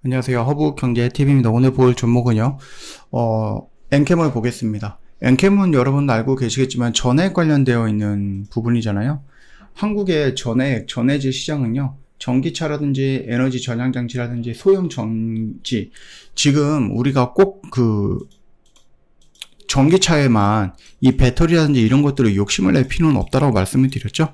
안녕하세요. 허브경제TV입니다. 오늘 볼 종목은요, 엔캠을 보겠습니다. 엔캠은 여러분 알고 계시겠지만 전액 관련되어 있는 부분이잖아요. 한국의 전해질 시장은요, 전기차라든지 에너지 저장 장치라든지 소형 전지, 지금 우리가 꼭 전기차에만 이 배터리라든지 이런 것들을 욕심을 낼 필요는 없다라고 말씀을 드렸죠.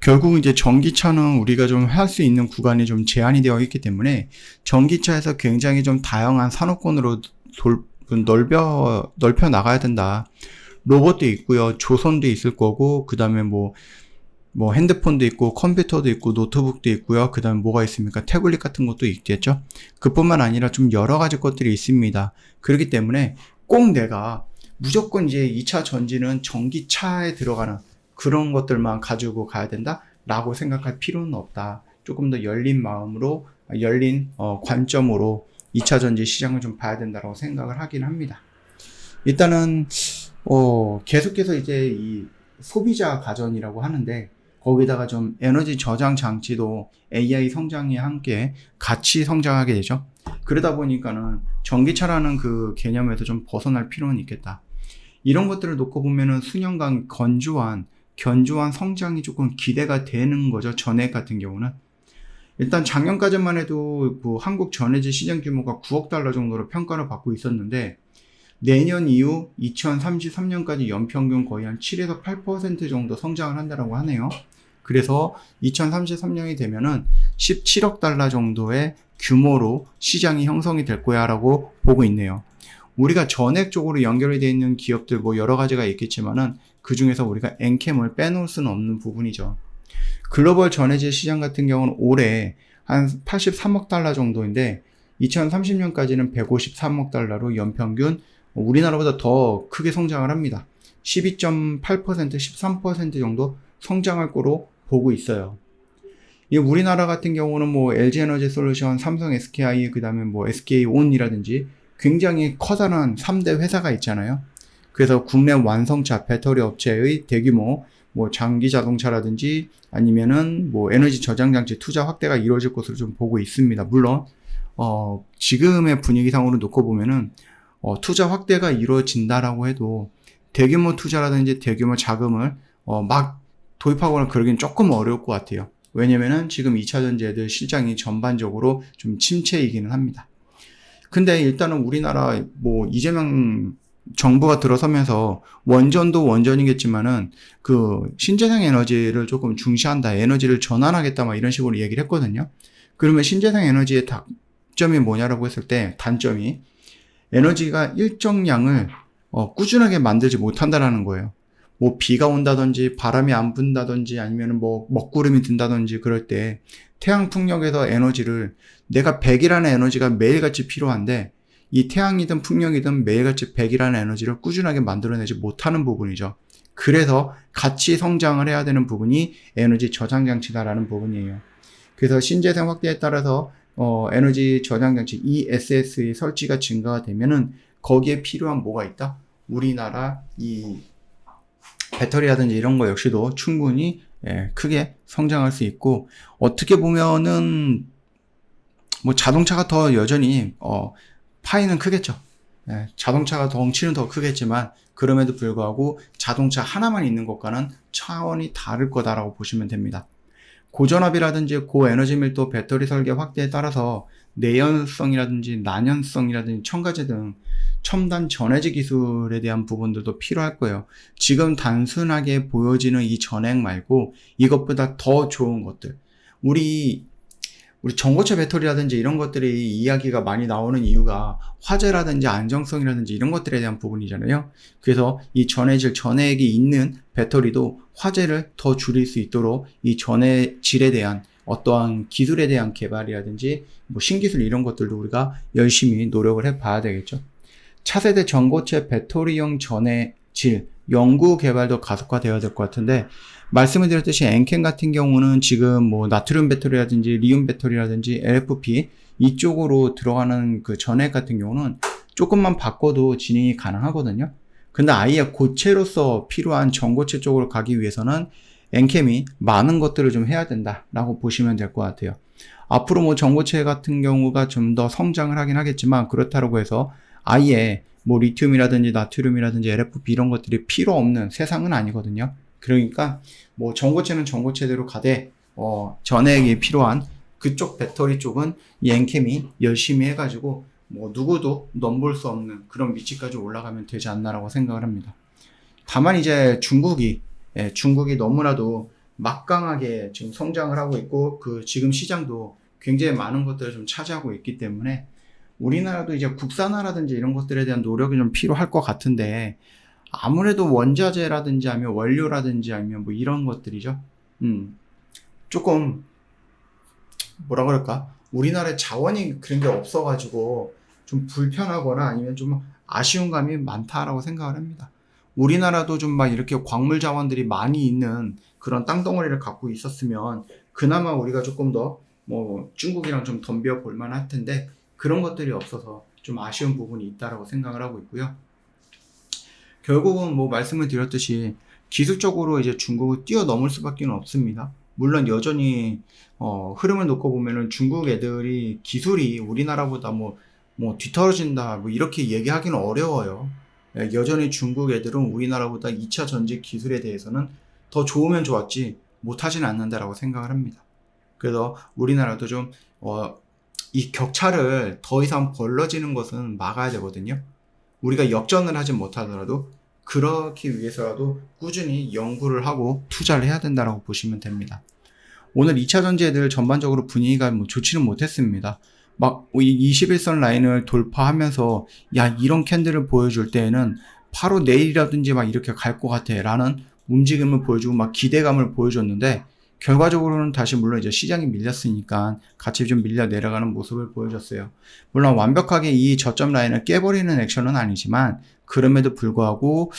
결국 이제 전기차는 우리가 좀 할 수 있는 구간이 좀 제한이 되어 있기 때문에 전기차에서 굉장히 좀 다양한 산업군으로 넓혀 나가야 된다. 로봇도 있고요. 조선도 있을 거고, 그 다음에 뭐 핸드폰도 있고, 컴퓨터도 있고, 노트북도 있고요. 그 다음에 뭐가 있습니까? 태블릿 같은 것도 있겠죠. 그뿐만 아니라 좀 여러 가지 것들이 있습니다. 그렇기 때문에 꼭 내가 무조건 이제 2차 전지는 전기차에 들어가는 그런 것들만 가지고 가야 된다 라고 생각할 필요는 없다. 조금 더 열린 마음으로, 관점으로 2차 전지 시장을 좀 봐야 된다고 생각을 하긴 합니다. 일단은 계속해서 이제 이 소비자 가전이라고 하는데, 거기다가 좀 에너지 저장 장치도 AI 성장이 함께 같이 성장하게 되죠. 그러다 보니까는 전기차라는 그 개념에서 좀 벗어날 필요는 있겠다. 이런 것들을 놓고 보면은 수년간 견조한 성장이 조금 기대가 되는 거죠. 전액 같은 경우는. 일단 작년까지만 해도 한국 전해질 시장 규모가 9억 달러 정도로 평가를 받고 있었는데, 내년 이후 2033년까지 연평균 거의 한 7에서 8% 정도 성장을 한다고 하네요. 그래서 2033년이 되면은 17억 달러 정도의 규모로 시장이 형성이 될 거야 라고 보고 있네요. 우리가 전액 쪽으로 연결이 되어 있는 기업들 뭐 여러 가지가 있겠지만은 그 중에서 우리가 엔캠을 빼놓을 수는 없는 부분이죠. 글로벌 전해질 시장 같은 경우는 올해 한 83억 달러 정도인데 2030년까지는 153억 달러로 연평균 우리나라보다 더 크게 성장을 합니다. 12.8%, 13% 정도 성장할 거로 보고 있어요. 이 우리나라 같은 경우는 뭐 LG에너지솔루션, 삼성 SKI, 그 다음에 뭐 SK온이라든지 굉장히 커다란 3대 회사가 있잖아요. 그래서 국내 완성차 배터리 업체의 대규모 뭐 장기 자동차라든지 아니면은 뭐 에너지 저장 장치 투자 확대가 이루어질 것으로 좀 보고 있습니다. 물론 지금의 분위기상으로 놓고 보면은 투자 확대가 이루어진다라고 해도 대규모 투자라든지 대규모 자금을 막 도입하거나 그러긴 조금 어려울 것 같아요. 왜냐면은 지금 2차 전지들 시장이 전반적으로 좀 침체이기는 합니다. 근데 일단은 우리나라 뭐 이재명 정부가 들어서면서 원전도 원전이겠지만은 그 신재생 에너지를 조금 중시한다, 에너지를 전환하겠다 막 이런 식으로 얘기를 했거든요. 그러면 신재생 에너지의 단점이 뭐냐라고 했을 때, 단점이 에너지가 일정량을 꾸준하게 만들지 못한다라는 거예요. 뭐 비가 온다든지 바람이 안 분다든지 아니면 뭐 먹구름이 든다든지 그럴 때 태양 풍력에서 에너지를, 내가 100이라는 에너지가 매일같이 필요한데 이 태양이든 풍력이든 매일같이 100이라는 에너지를 꾸준하게 만들어내지 못하는 부분이죠. 그래서 같이 성장을 해야 되는 부분이 에너지 저장 장치다라는 부분이에요. 그래서 신재생 확대에 따라서 에너지 저장 장치 ESS의 설치가 증가가 되면은 거기에 필요한 뭐가 있다? 우리나라 이 배터리라든지 이런 거 역시도 충분히 크게 성장할 수 있고, 어떻게 보면은 뭐 자동차가 더 여전히 파이는 크겠죠. 자동차가 덩치는 더 크겠지만 그럼에도 불구하고 자동차 하나만 있는 것과는 차원이 다를 거다라고 보시면 됩니다. 고전압이라든지 고에너지 밀도 배터리 설계 확대에 따라서 내연성이라든지 난연성이라든지 첨가제 등 첨단 전해질 기술에 대한 부분들도 필요할 거예요. 지금 단순하게 보여지는 이 전액 말고 이것보다 더 좋은 것들, 우리 전고체 배터리라든지 이런 것들이 이야기가 많이 나오는 이유가 화재라든지 안정성이라든지 이런 것들에 대한 부분이잖아요. 그래서 이 전액이 있는 배터리도 화재를 더 줄일 수 있도록 이 전해질에 대한 어떠한 기술에 대한 개발이라든지 뭐 신기술 이런 것들도 우리가 열심히 노력을 해봐야 되겠죠. 차세대 전고체 배터리용 전해질 연구 개발도 가속화되어야 될 것 같은데, 말씀을 드렸듯이 엔캠 같은 경우는 지금 뭐 나트륨 배터리라든지 리움 배터리라든지 LFP 이쪽으로 들어가는 그 전액 같은 경우는 조금만 바꿔도 진행이 가능하거든요. 근데 아예 고체로서 필요한 전고체 쪽으로 가기 위해서는 엔캠이 많은 것들을 좀 해야 된다라고 보시면 될 것 같아요. 앞으로 뭐 전고체 같은 경우가 좀 더 성장을 하긴 하겠지만 그렇다고 해서 아예 뭐 리튬이라든지 나트륨이라든지 LFP 이런 것들이 필요 없는 세상은 아니거든요. 그러니까 뭐 전고체는 전고체대로 가되 전해에 필요한 그쪽 배터리 쪽은 이 엔캠이 열심히 해가지고 뭐 누구도 넘볼 수 없는 그런 위치까지 올라가면 되지 않나라고 생각을 합니다. 다만 이제 중국이 너무나도 막강하게 지금 성장을 하고 있고 그 지금 시장도 굉장히 많은 것들을 좀 차지하고 있기 때문에 우리나라도 이제 국산화라든지 이런 것들에 대한 노력이 좀 필요할 것 같은데 아무래도 원자재라든지 아니면 원료라든지 아니면 뭐 이런 것들이죠. 조금 뭐라 그럴까? 우리나라에 자원이 그런 게 없어가지고 좀 불편하거나 아니면 좀 아쉬운 감이 많다라고 생각을 합니다. 우리나라도 좀 막 이렇게 광물 자원들이 많이 있는 그런 땅덩어리를 갖고 있었으면 그나마 우리가 조금 더 뭐 중국이랑 좀 덤벼 볼 만할 텐데 그런 것들이 없어서 좀 아쉬운 부분이 있다라고 생각을 하고 있고요. 결국은 뭐 말씀을 드렸듯이 기술적으로 이제 중국을 뛰어넘을 수밖에 없습니다. 물론 여전히 흐름을 놓고 보면은 중국 애들이 기술이 우리나라보다 뭐 뒤떨어진다 뭐 이렇게 얘기하기는 어려워요. 여전히 중국 애들은 우리나라보다 2차 전지 기술에 대해서는 더 좋으면 좋았지 못하진 않는다라고 생각을 합니다. 그래서 우리나라도 좀 이 격차를 더 이상 벌어지는 것은 막아야 되거든요. 우리가 역전을 하지 못하더라도 그렇기 위해서라도 꾸준히 연구를 하고 투자를 해야 된다라고 보시면 됩니다. 오늘 2차 전지 애들 전반적으로 분위기가 뭐 좋지는 못했습니다. 막 21선 라인을 돌파하면서 야 이런 캔들을 보여줄 때에는 바로 내일이라든지 막 이렇게 갈 것 같아 라는 움직임을 보여주고 막 기대감을 보여줬는데 결과적으로는 다시 물론 이제 시장이 밀렸으니까 같이 좀 밀려 내려가는 모습을 보여줬어요. 물론 완벽하게 이 저점 라인을 깨버리는 액션은 아니지만 그럼에도 불구하고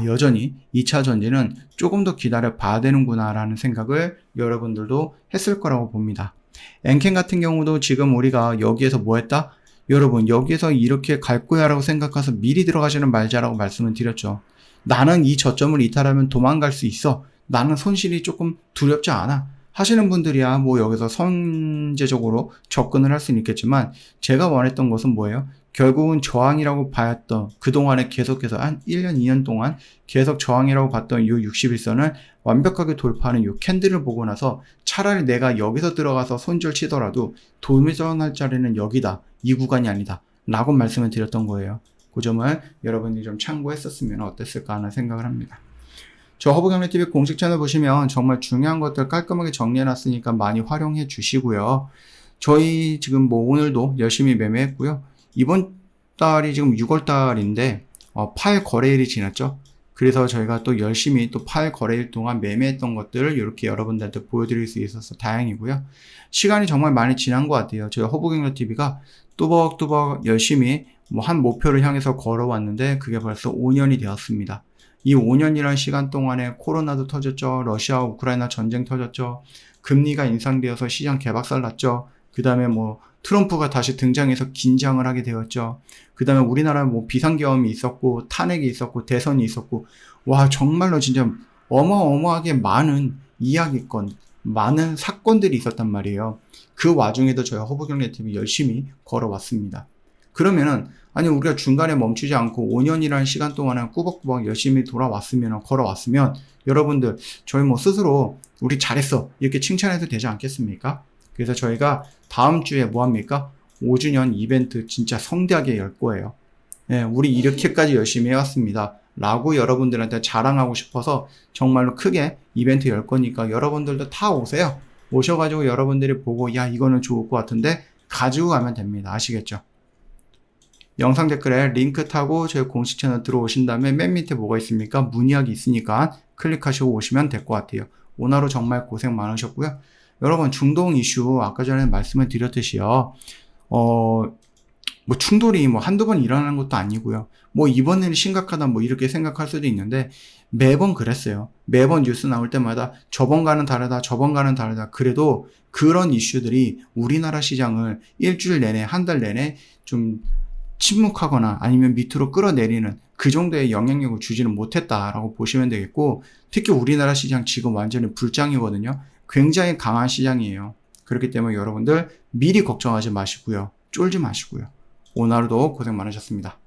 여전히 2차 전지는 조금 더 기다려 봐야 되는구나 라는 생각을 여러분들도 했을 거라고 봅니다. 엔캠 같은 경우도 지금 우리가 여기에서 뭐 했다? 여러분 여기에서 이렇게 갈 거야 라고 생각해서 미리 들어가지는 말자라고 말씀을 드렸죠. 나는 이 저점을 이탈하면 도망갈 수 있어. 나는 손실이 조금 두렵지 않아 하시는 분들이야 뭐 여기서 선제적으로 접근을 할 수는 있겠지만 제가 원했던 것은 뭐예요? 결국은 저항이라고 봤던 그동안에 계속해서 한 1년 2년 동안 계속 저항이라고 봤던 이 61선을 완벽하게 돌파하는 이 캔들을 보고 나서 차라리 내가 여기서 들어가서 손절 치더라도 도전할 자리는 여기다 이 구간이 아니다 라고 말씀을 드렸던 거예요. 그 점을 여러분들이 좀 참고했었으면 어땠을까 하는 생각을 합니다. 저 허브경제TV 공식 채널 보시면 정말 중요한 것들 깔끔하게 정리해놨으니까 많이 활용해 주시고요. 저희 지금 뭐 오늘도 열심히 매매했고요. 이번 달이 지금 6월 달인데 파일 거래일이 지났죠. 그래서 저희가 또 열심히 또 파일 거래일 동안 매매했던 것들을 이렇게 여러분들한테 보여드릴 수 있어서 다행이고요. 시간이 정말 많이 지난 것 같아요. 저희 허브경제TV가 뚜벅뚜벅 열심히 뭐 한 목표를 향해서 걸어왔는데 그게 벌써 5년이 되었습니다. 이 5년이라는 시간 동안에 코로나도 터졌죠. 러시아 우크라이나 전쟁 터졌죠. 금리가 인상되어서 시장 개박살 났죠. 그 다음에 뭐 트럼프가 다시 등장해서 긴장을 하게 되었죠. 그 다음에 우리나라에 뭐 비상계엄이 있었고 탄핵이 있었고 대선이 있었고 와 정말로 진짜 어마어마하게 많은 이야기건 많은 사건들이 있었단 말이에요. 그 와중에도 저희 허브경제TV 열심히 걸어왔습니다. 그러면은 아니 우리가 중간에 멈추지 않고 5년이라는 시간 동안에 꾸벅꾸벅 열심히 걸어왔으면 여러분들 저희 뭐 스스로 우리 잘했어 이렇게 칭찬해도 되지 않겠습니까? 그래서 저희가 다음 주에 뭐 합니까? 5주년 이벤트 진짜 성대하게 열 거예요. 네, 우리 이렇게까지 열심히 해왔습니다 라고 여러분들한테 자랑하고 싶어서 정말로 크게 이벤트 열 거니까 여러분들도 다 오세요. 오셔가지고 여러분들이 보고 야 이거는 좋을 것 같은데 가지고 가면 됩니다. 아시겠죠? 영상 댓글에 링크 타고 저희 공식 채널 들어오신 다음에 맨 밑에 뭐가 있습니까? 문의하기 있으니까 클릭하시고 오시면 될 것 같아요. 오늘 하루 정말 고생 많으셨고요. 여러분 중동 이슈 아까 전에 말씀을 드렸듯이요. 뭐 충돌이 뭐 한두 번 일어나는 것도 아니고요. 뭐 이번에는 심각하다 뭐 이렇게 생각할 수도 있는데 매번 그랬어요. 매번 뉴스 나올 때마다 저번과는 다르다 저번과는 다르다. 그래도 그런 이슈들이 우리나라 시장을 일주일 내내 한 달 내내 좀 침묵하거나 아니면 밑으로 끌어내리는 그 정도의 영향력을 주지는 못했다라고 보시면 되겠고 특히 우리나라 시장 지금 완전히 불장이거든요. 굉장히 강한 시장이에요. 그렇기 때문에 여러분들 미리 걱정하지 마시고요. 쫄지 마시고요. 오늘 하루도 고생 많으셨습니다.